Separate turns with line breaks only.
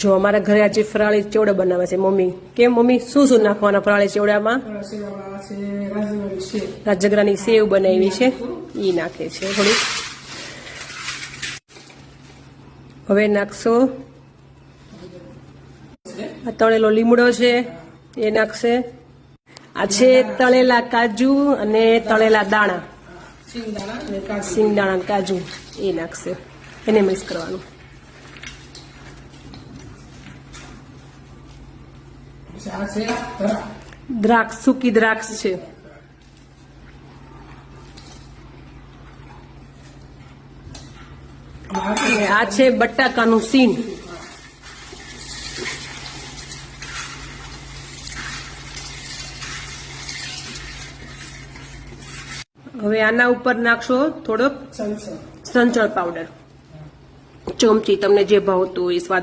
જો અમારા ઘરે આજે ફરાળી ચેવડા બનાવે છે મમ્મી. કેમ મમ્મી, શું શું નાખવાના ફરાળી ચેવડામાં? રાજગરાની સેવ બનાવી છે, ઈ નાખે છે થોડીક. હવે નાખશો આ તળેલો લીમડો છે એ નાખશે. આ છે તળેલા કાજુ અને તળેલા દાણા, સિંગદાણા અને કાજુ એ નાખશે. એને મિક્સ કરવાનું. દ્રાક્ષ, સૂકી દ્રાક્ષ છે. અને આ છે બટાકાનું સીણ. હવે આના ઉપર નાખશો થોડોક સંચળ પાવડર, ચમચી તમને જે ભાવતું હોય સ્વાદ